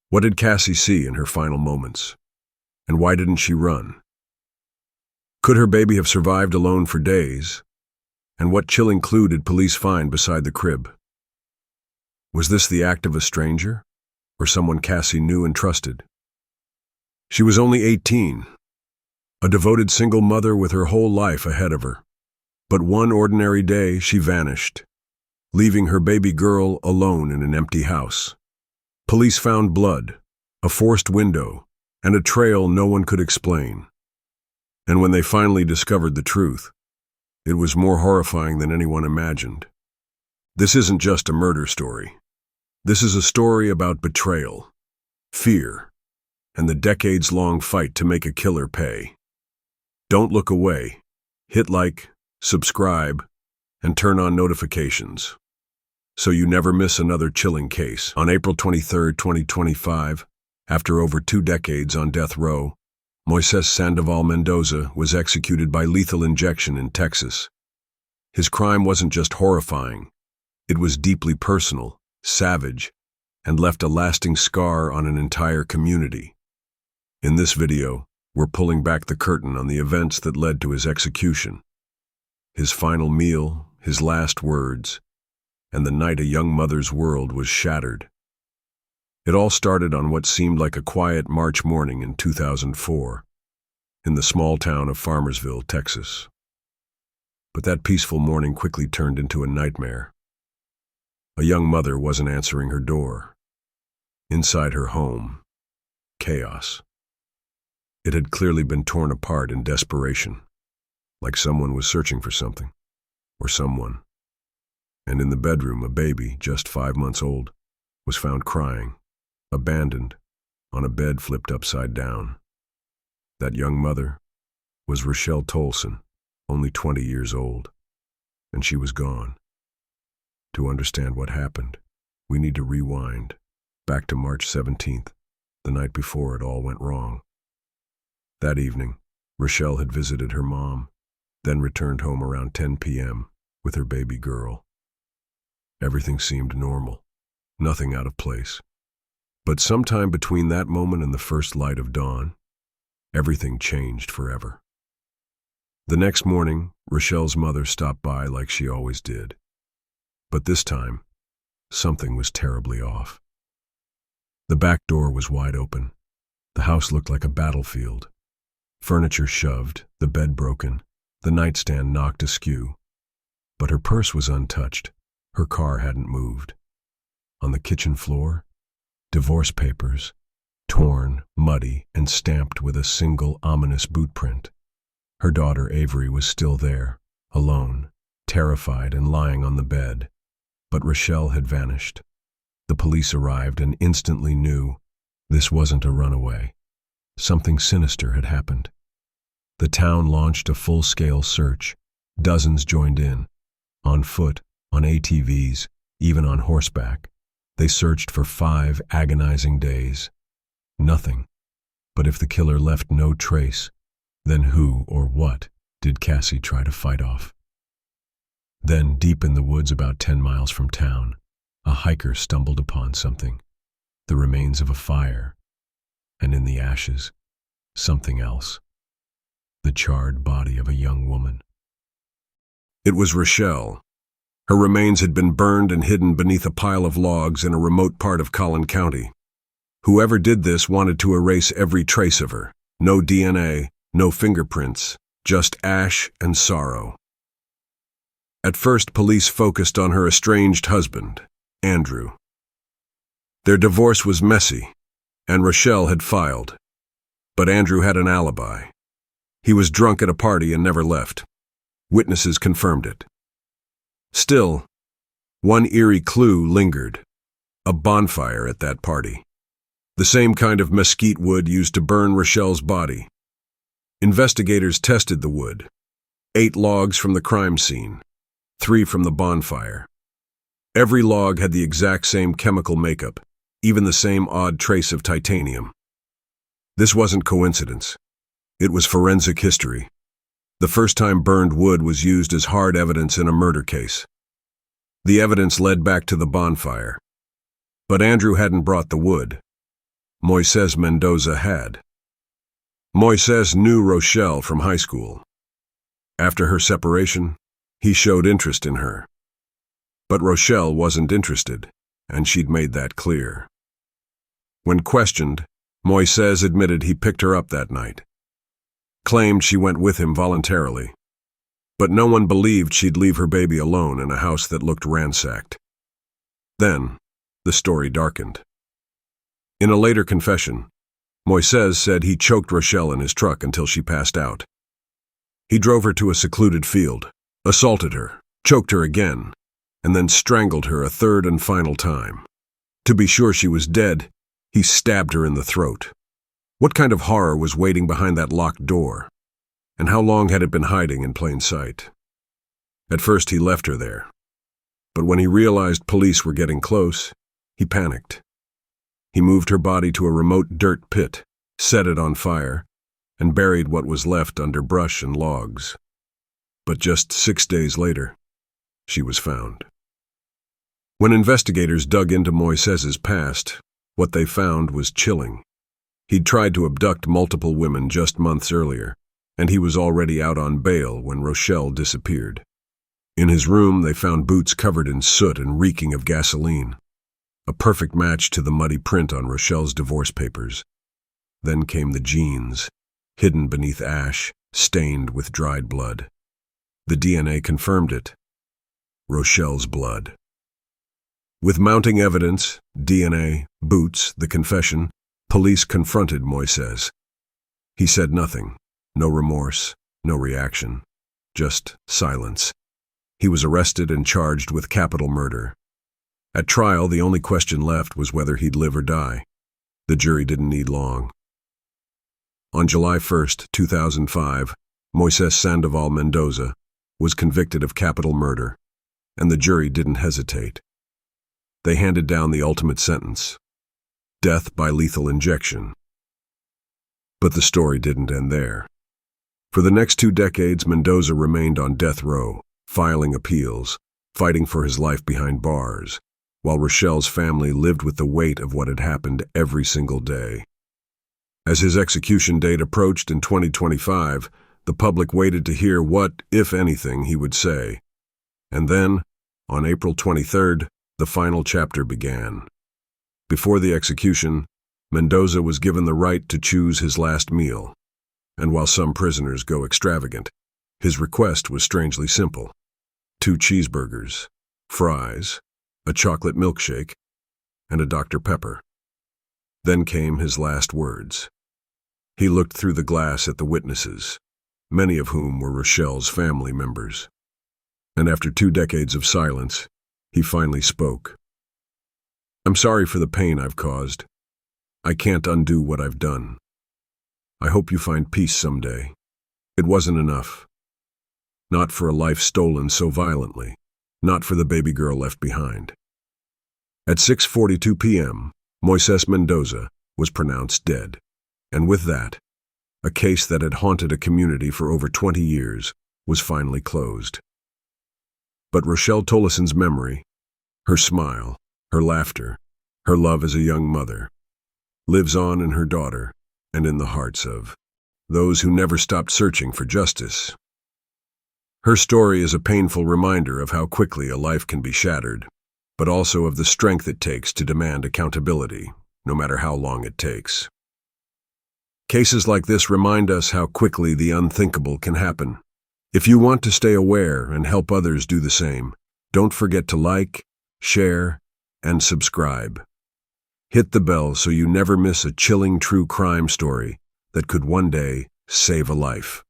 What did Cassie see in her final moments? And why didn't she run? Could her baby have survived alone for days? And what chilling clue did police find beside the crib? Was this the act of a stranger, or someone Cassie knew and trusted? She was only 18, a devoted single mother with her whole life ahead of her. But one ordinary day she vanished, leaving her baby girl alone in an empty house. Police found blood, a forced window, and a trail no one could explain. And when they finally discovered the truth, it was more horrifying than anyone imagined. This isn't just a murder story. This is a story about betrayal, fear, and the decades-long fight to make a killer pay. Don't look away. Hit like, subscribe, and turn on notifications so you never miss another chilling case. On April 23, 2025, after over 2 decades on death row, Moises Mendoza was executed by lethal injection in Texas. His crime wasn't just horrifying, it was deeply personal, savage, and left a lasting scar on an entire community. In this video, we're pulling back the curtain on the events that led to his execution. His final meal, his last words, and the night a young mother's world was shattered. It all started on what seemed like a quiet March morning in 2004, in the small town of Farmersville, Texas. But that peaceful morning quickly turned into a nightmare. A young mother wasn't answering her door. Inside her home, chaos. It had clearly been torn apart in desperation, like someone was searching for something, or someone. And in the bedroom, a baby, just 5 months old, was found crying, abandoned, on a bed flipped upside down. That young mother was Rachelle Tolleson, only 20 years old, and she was gone. To understand what happened, we need to rewind, back to March 17th, the night before it all went wrong. That evening, Rachelle had visited her mom, then returned home around 10 p.m. with her baby girl. Everything seemed normal, nothing out of place. But sometime between that moment and the first light of dawn, everything changed forever. The next morning, Rachelle's mother stopped by like she always did. But this time, something was terribly off. The back door was wide open. The house looked like a battlefield. Furniture shoved, the bed broken, the nightstand knocked askew. But her purse was untouched. Her car hadn't moved. On the kitchen floor, divorce papers, torn, muddy, and stamped with a single ominous boot print. Her daughter Avery was still there, alone, terrified and lying on the bed. But Rachelle had vanished. The police arrived and instantly knew this wasn't a runaway. Something sinister had happened. The town launched a full-scale search. Dozens joined in, on foot, on ATVs, even on horseback. They searched for 5 agonizing days. Nothing. But if the killer left no trace, then who or what did Cassie try to fight off? Then, deep in the woods about 10 miles from town, a hiker stumbled upon something. The remains of a fire. And in the ashes, something else. The charred body of a young woman. It was Rachelle. Her remains had been burned and hidden beneath a pile of logs in a remote part of Collin County. Whoever did this wanted to erase every trace of her. No DNA, no fingerprints, just ash and sorrow. At first, police focused on her estranged husband, Andrew. Their divorce was messy, and Rachelle had filed. But Andrew had an alibi. He was drunk at a party and never left. Witnesses confirmed it. Still, one eerie clue lingered. A bonfire at that party. The same kind of mesquite wood used to burn Rachelle's body. Investigators tested the wood. 8 logs from the crime scene, 3 from the bonfire. Every log had the exact same chemical makeup, even the same odd trace of titanium. This wasn't coincidence. It was forensic history. The first time burned wood was used as hard evidence in a murder case. The evidence led back to the bonfire. But Andrew hadn't brought the wood. Moises Mendoza had. Moises knew Rachelle from high school. After her separation, he showed interest in her. But Rachelle wasn't interested, and she'd made that clear. When questioned, Moises admitted he picked her up that night, claimed she went with him voluntarily. But no one believed she'd leave her baby alone in a house that looked ransacked. Then, the story darkened. In a later confession, Moises said he choked Rachelle in his truck until she passed out. He drove her to a secluded field, assaulted her, choked her again, and then strangled her a third and final time. To be sure she was dead, he stabbed her in the throat. What kind of horror was waiting behind that locked door? And how long had it been hiding in plain sight? At first he left her there. But when he realized police were getting close, he panicked. He moved her body to a remote dirt pit, set it on fire, and buried what was left under brush and logs. But just 6 days later, she was found. When investigators dug into Moises's past, what they found was chilling. He'd tried to abduct multiple women just months earlier, and he was already out on bail when Rachelle disappeared. In his room, they found boots covered in soot and reeking of gasoline, a perfect match to the muddy print on Rachelle's divorce papers. Then came the jeans, hidden beneath ash, stained with dried blood. The DNA confirmed it. Rachelle's blood. With mounting evidence, DNA, boots, the confession, police confronted Moises. He said nothing, no remorse, no reaction, just silence. He was arrested and charged with capital murder. At trial, the only question left was whether he'd live or die. The jury didn't need long. On July 1, 2005, Moises Sandoval Mendoza was convicted of capital murder, and the jury didn't hesitate. They handed down the ultimate sentence: death by lethal injection. But the story didn't end there. For the next 2 decades, Mendoza remained on death row, filing appeals, fighting for his life behind bars, while Rachelle's family lived with the weight of what had happened every single day. As his execution date approached in 2025, the public waited to hear what, if anything, he would say. And then, on April 23rd, the final chapter began. Before the execution, Mendoza was given the right to choose his last meal. And while some prisoners go extravagant, his request was strangely simple: 2 cheeseburgers, fries, a chocolate milkshake, and a Dr. Pepper. Then came his last words. He looked through the glass at the witnesses, many of whom were Rachelle's family members. And after 2 decades of silence, he finally spoke. "I'm sorry for the pain I've caused. I can't undo what I've done. I hope you find peace someday. It wasn't enough. Not for a life stolen so violently. Not for the baby girl left behind." At 6:42 p.m., Moises Mendoza was pronounced dead. And with that, a case that had haunted a community for over 20 years was finally closed. But Rachelle Tolleson's memory, her smile, her laughter, her love as a young mother, lives on in her daughter and in the hearts of those who never stopped searching for justice. Her story is a painful reminder of how quickly a life can be shattered, but also of the strength it takes to demand accountability, no matter how long it takes. Cases like this remind us how quickly the unthinkable can happen. If you want to stay aware and help others do the same, don't forget to like, share, and subscribe. Hit the bell so you never miss a chilling true crime story that could one day save a life.